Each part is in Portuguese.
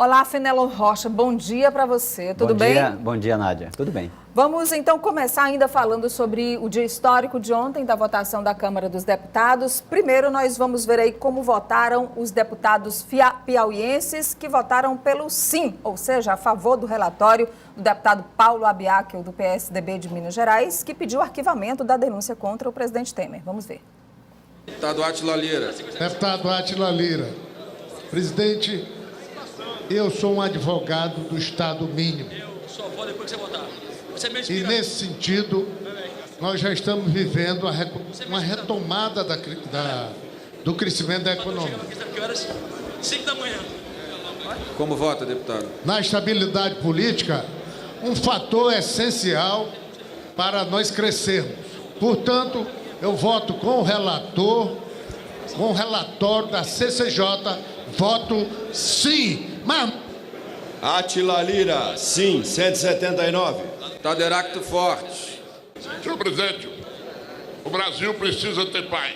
Olá, Fenelon Rocha, bom dia para você, tudo bem? Bom dia, Nádia, tudo bem. Vamos então começar ainda falando sobre o dia histórico de ontem da votação da Câmara dos Deputados. Primeiro nós vamos ver aí como votaram os deputados piauienses que votaram pelo sim, ou seja, a favor do relatório do deputado Paulo Abiakel, do PSDB de Minas Gerais, que pediu arquivamento da denúncia contra o presidente Temer. Vamos ver. Deputado Átila Lira. Deputado Átila Lira. Presidente, eu sou um advogado do Estado mínimo. Eu só vou depois que você votar. Você é meu E nesse sentido, nós já estamos vivendo uma retomada do crescimento da economia. Que horas? 5 da manhã. Como vota, deputado? Na estabilidade política, um fator essencial para nós crescermos. Portanto, eu voto com o relator, com o relatório da CCJ, voto sim. Mas... Átila Lira, sim, 179. Deputado Heráclito Forte. Senhor presidente, o Brasil precisa ter paz.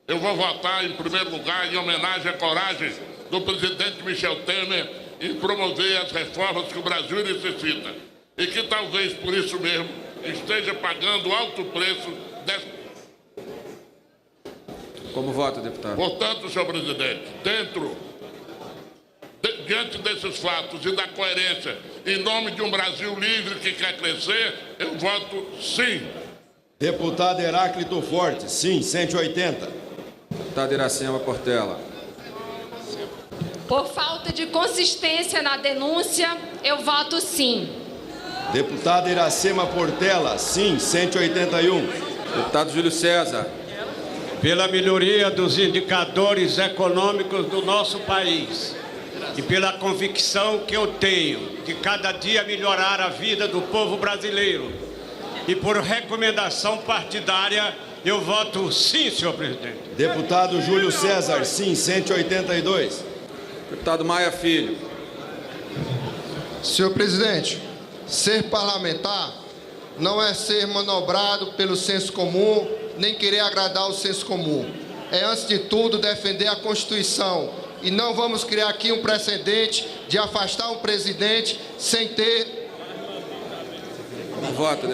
Eu vou votar, em primeiro lugar, em homenagem à coragem do presidente Michel Temer em promover as reformas que o Brasil necessita e que talvez por isso mesmo esteja pagando alto preço dessa... Como vota, deputado? Portanto, senhor presidente, diante desses fatos e da coerência, em nome de um Brasil livre que quer crescer, eu voto sim. Deputado Heráclito Forte, sim, 180. Deputado Iracema Portela. Por falta de consistência na denúncia, eu voto sim. Deputado Iracema Portela, sim, 181. Deputado Júlio César. Pela melhoria dos indicadores econômicos do nosso país e pela convicção que eu tenho de cada dia melhorar a vida do povo brasileiro e por recomendação partidária, eu voto sim, senhor presidente. Deputado Júlio César, sim, 182. Deputado Maia Filho. Senhor presidente, ser parlamentar não é ser manobrado pelo senso comum, nem querer agradar o senso comum. É, antes de tudo, defender a Constituição. E não vamos criar aqui um precedente de afastar um presidente sem ter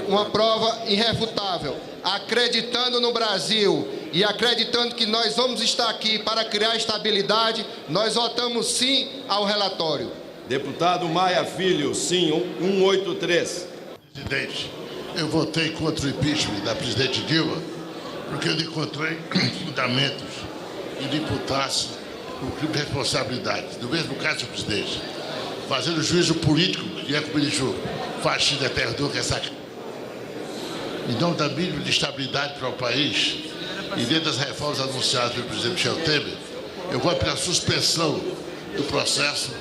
uma prova irrefutável. Acreditando no Brasil e acreditando que nós vamos estar aqui para criar estabilidade, nós votamos sim ao relatório. Deputado Maia Filho, sim, 183. Presidente, eu votei contra o impeachment da presidente Dilma porque eu encontrei fundamentos e lhe imputasse o crime de responsabilidade. No mesmo caso, senhor presidente, fazendo juízo político, e é como ele diz, fascista eterno, que essa... Em nome da mínima de estabilidade para o país, e dentro das reformas anunciadas pelo presidente Michel Temer, eu vou pela suspensão do processo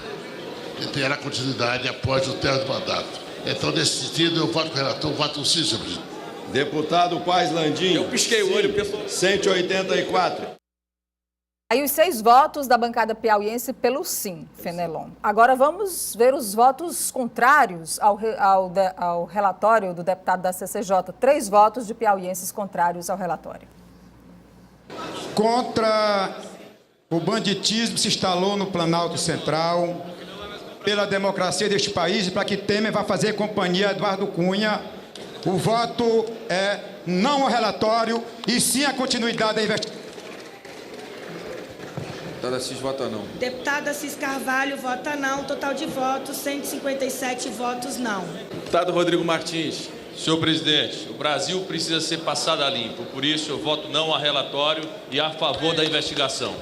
que terá continuidade após o término do mandato. Então, nesse sentido, eu voto com o relator, voto sim, senhor presidente. Deputado Paz Landim. Eu pisquei o olho, pessoal. 184. Aí os 6 votos da bancada piauiense pelo sim, Fenelon. Agora vamos ver os votos contrários ao relatório do deputado da CCJ. 3 votos de piauienses contrários ao relatório. Contra o banditismo se instalou no Planalto Central, pela democracia deste país e para que Temer vá fazer companhia a Eduardo Cunha. O voto é não ao relatório e sim à continuidade da investigação. Deputada Assis vota não. Deputada Assis Carvalho vota não. Total de votos, 157 votos não. Deputado Rodrigo Martins. Senhor presidente, o Brasil precisa ser passado a limpo. Por isso, eu voto não ao relatório e a favor da investigação.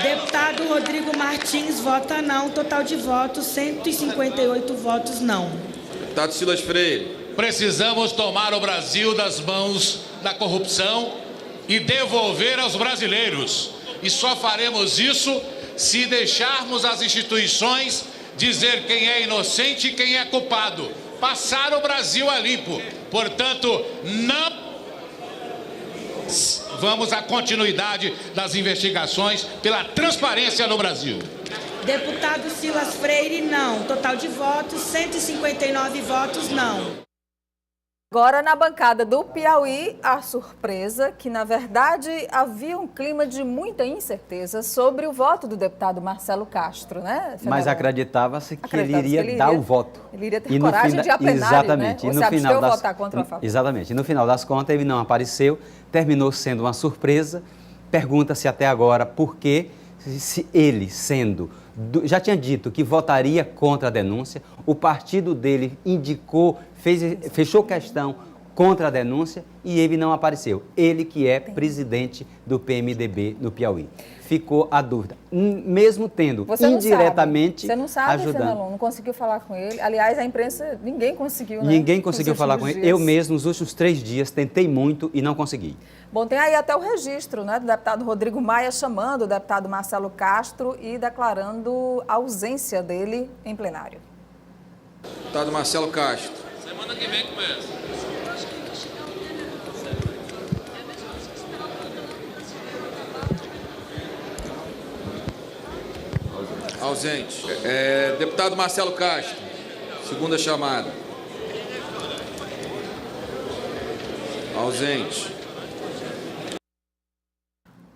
Deputado Rodrigo Martins vota não. Total de votos, 158 votos não. Deputado Silas Freire. Precisamos tomar o Brasil das mãos da corrupção e devolver aos brasileiros. E só faremos isso se deixarmos as instituições dizer quem é inocente e quem é culpado. Passar o Brasil a limpo. Portanto, não vamos à continuidade das investigações pela transparência no Brasil. Deputado Silas Freire, não. Total de votos, 159 votos, não. Agora, na bancada do Piauí, a surpresa que, na verdade, havia um clima de muita incerteza sobre o voto do deputado Marcelo Castro, né, Fenelon? Mas acreditava-se que ele iria dar o voto. Ele iria ter coragem de ir a plenário, exatamente. né? Ou se absteu ou votar contra ou a favor. Exatamente. E no final das contas, ele não apareceu, terminou sendo uma surpresa. Pergunta-se até agora por que, se ele sendo... Já tinha dito que votaria contra a denúncia, o partido dele indicou, fechou questão contra a denúncia e ele não apareceu. Ele que é presidente do PMDB no Piauí. Ficou a dúvida, mesmo tendo indiretamente Você não sabe, ajudando. Fenelon, não conseguiu falar com ele. Aliás, a imprensa, ninguém conseguiu, né? Ninguém conseguiu falar com ele. Eu mesmo, nos últimos 3 dias, tentei muito e não consegui. Bom, tem aí até o registro, né, do deputado Rodrigo Maia chamando o deputado Marcelo Castro e declarando a ausência dele em plenário. Deputado Marcelo Castro. Semana que vem começa. Ausente. Deputado Marcelo Castro. Segunda chamada. Ausente.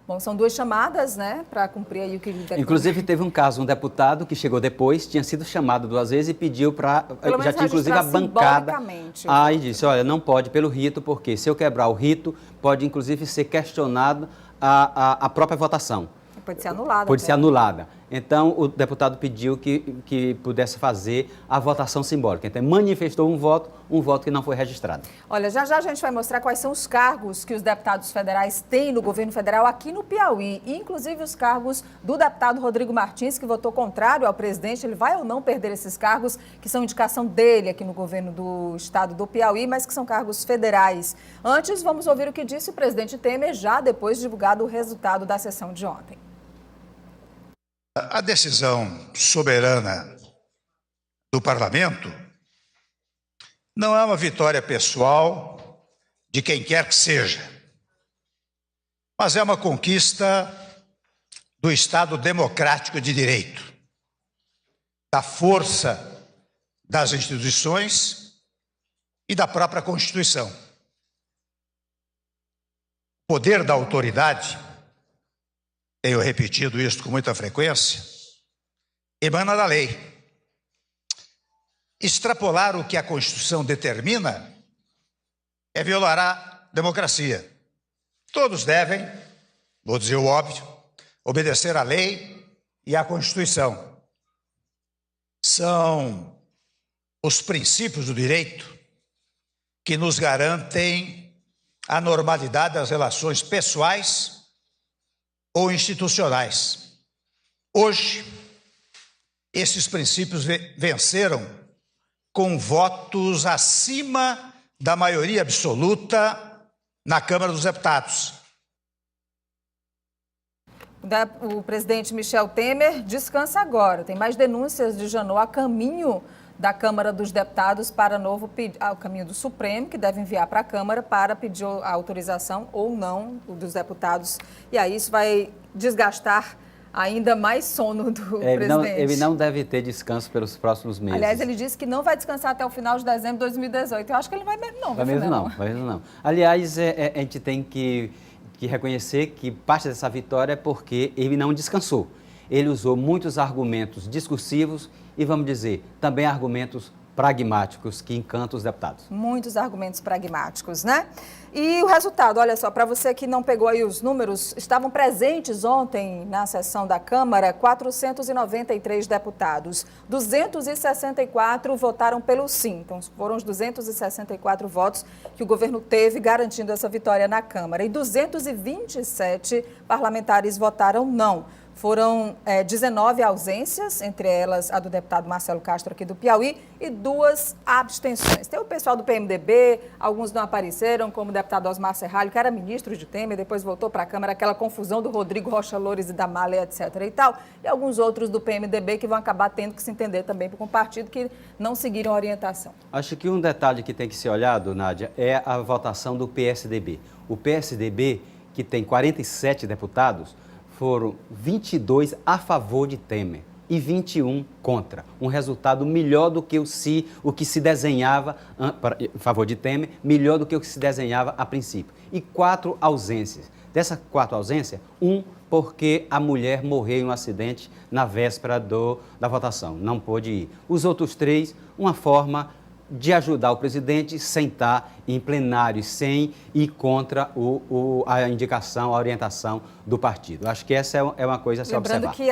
Bom, são 2 chamadas, né, para cumprir aí o que ele declarou. Inclusive, teve um caso, um deputado que chegou depois, tinha sido chamado 2 vezes e pediu para... Já tinha, inclusive, a bancada. Aí disse, olha, não pode pelo rito, porque se eu quebrar o rito, pode, inclusive, ser questionado a própria votação. Pode ser anulada. Pode ser anulada. Então, o deputado pediu que pudesse fazer a votação simbólica. Então, manifestou um voto que não foi registrado. Olha, já já a gente vai mostrar quais são os cargos que os deputados federais têm no governo federal aqui no Piauí. Inclusive os cargos do deputado Rodrigo Martins, que votou contrário ao presidente. Ele vai ou não perder esses cargos, que são indicação dele aqui no governo do estado do Piauí, mas que são cargos federais. Antes, vamos ouvir o que disse o presidente Temer, já depois de divulgado o resultado da sessão de ontem. A decisão soberana do parlamento não é uma vitória pessoal de quem quer que seja, mas é uma conquista do Estado democrático de direito, da força das instituições e da própria Constituição. O poder da autoridade, tenho repetido isso com muita frequência, emana da lei. Extrapolar o que a Constituição determina é violar a democracia. Todos devem, vou dizer o óbvio, obedecer à lei e à Constituição. São os princípios do direito que nos garantem a normalidade das relações pessoais ou institucionais. Hoje, esses princípios venceram com votos acima da maioria absoluta na Câmara dos Deputados. O presidente Michel Temer descansa agora. Tem mais denúncias de Janot a caminho da Câmara dos Deputados para ao caminho do Supremo, que deve enviar para a Câmara para pedir a autorização ou não dos deputados. E aí isso vai desgastar ainda mais sono do presidente. Ele não deve ter descanso pelos próximos meses. Aliás, ele disse que não vai descansar até o final de dezembro de 2018. Eu acho que ele vai mesmo não. Vai mesmo não. Aliás, a gente tem que reconhecer que parte dessa vitória é porque ele não descansou. Ele usou muitos argumentos discursivos e, vamos dizer, também argumentos pragmáticos que encantam os deputados. Muitos argumentos pragmáticos, né? E o resultado, olha só, para você que não pegou aí os números, estavam presentes ontem na sessão da Câmara 493 deputados. 264 votaram pelo sim. Então, foram os 264 votos que o governo teve garantindo essa vitória na Câmara. E 227 parlamentares votaram não. Foram 19 ausências, entre elas a do deputado Marcelo Castro aqui do Piauí, e 2 abstenções. Tem o pessoal do PMDB, alguns não apareceram, como o deputado Osmar Serralho, que era ministro de Temer, depois voltou para a Câmara, aquela confusão do Rodrigo Rocha Loures e da Malha, etc. e tal. E alguns outros do PMDB que vão acabar tendo que se entender também com o partido, que não seguiram a orientação. Acho que um detalhe que tem que ser olhado, Nádia, é a votação do PSDB. O PSDB, que tem 47 deputados, foram 22 a favor de Temer. e 21 contra. Um resultado melhor do que o que se desenhava, em favor de Temer, melhor do que o que se desenhava a princípio. E 4 ausências. Dessas 4 ausências, porque a mulher morreu em um acidente na véspera da votação, não pôde ir. Os outros 3, uma forma de ajudar o presidente sem estar em plenário, sem ir contra a indicação, a orientação do partido. Acho que essa é uma coisa a se observar. Lembrando que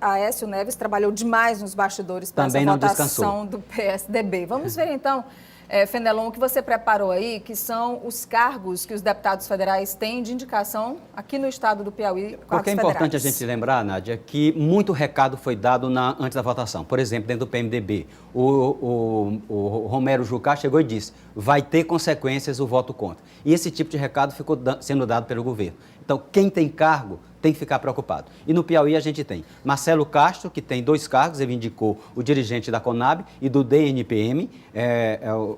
a Aécio Neves trabalhou demais nos bastidores para essa votação do PSDB. Vamos ver então, Fenelon, o que você preparou aí, que são os cargos que os deputados federais têm de indicação aqui no estado do Piauí. Porque é importante a gente lembrar, Nádia, que muito recado foi dado antes da votação. Por exemplo, dentro do PMDB, o Romero Jucá chegou e disse: vai ter consequências o voto contra. E esse tipo de recado ficou sendo dado pelo governo. Então, quem tem cargo tem que ficar preocupado. E no Piauí a gente tem Marcelo Castro, que tem 2 cargos, ele indicou o dirigente da Conab e do DNPM,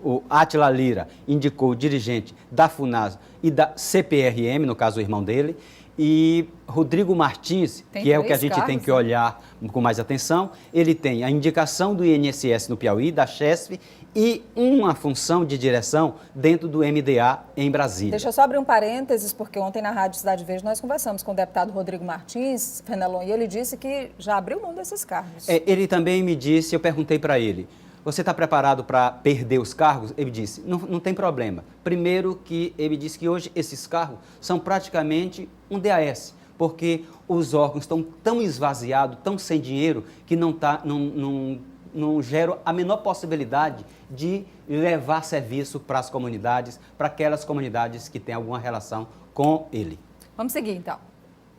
o Átila Lira indicou o dirigente da FUNASA e da CPRM, no caso o irmão dele, e Rodrigo Martins, que é o que a gente tem que olhar com mais atenção, ele tem a indicação do INSS no Piauí, da CHESF, e uma função de direção dentro do MDA em Brasília. Deixa eu só abrir um parênteses, porque ontem na Rádio Cidade Verde nós conversamos com o deputado Rodrigo Martins, Fenelon, e ele disse que já abriu mão desses cargos. Ele também me disse, eu perguntei para ele, você está preparado para perder os cargos? Ele disse, não tem problema. Primeiro que ele disse que hoje esses cargos são praticamente um DAS, porque os órgãos estão tão esvaziados, tão sem dinheiro, que não geram a menor possibilidade de levar serviço para as comunidades, para aquelas comunidades que têm alguma relação com ele. Vamos seguir, então.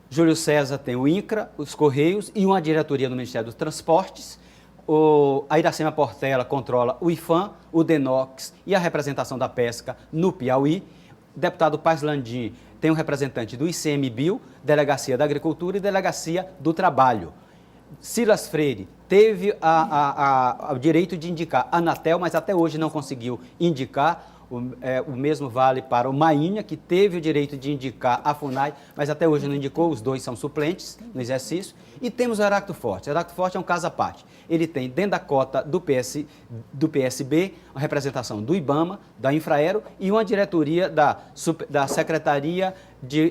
Júlio César tem o INCRA, os Correios e uma diretoria no Ministério dos Transportes. A Iracema Portela controla o IFAM, o DENOX e a representação da pesca no Piauí. O deputado Paz Landim tem um representante do ICMBio, Delegacia da Agricultura e Delegacia do Trabalho. Silas Freire teve o direito de indicar a Anatel, mas até hoje não conseguiu indicar. O mesmo vale para o Mainha, que teve o direito de indicar a FUNAI, mas até hoje não indicou, os 2 são suplentes no exercício. E temos o Heráclito Forte. O Heráclito Forte é um caso à parte. Ele tem, dentro da cota do PSB, uma representação do IBAMA, da Infraero e uma diretoria da Secretaria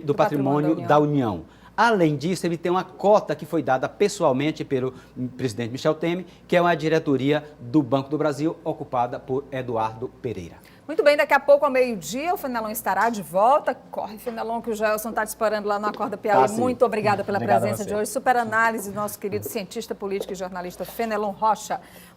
do Patrimônio da União. Além disso, ele tem uma cota que foi dada pessoalmente pelo presidente Michel Temer, que é uma diretoria do Banco do Brasil, ocupada por Eduardo Pereira. Muito bem, daqui a pouco, ao meio-dia, o Fenelon estará de volta. Corre, Fenelon, que o Gelson está te esperando lá no Acorda Piauí. Muito obrigada pela presença de hoje. Super análise do nosso querido cientista político e jornalista Fenelon Rocha.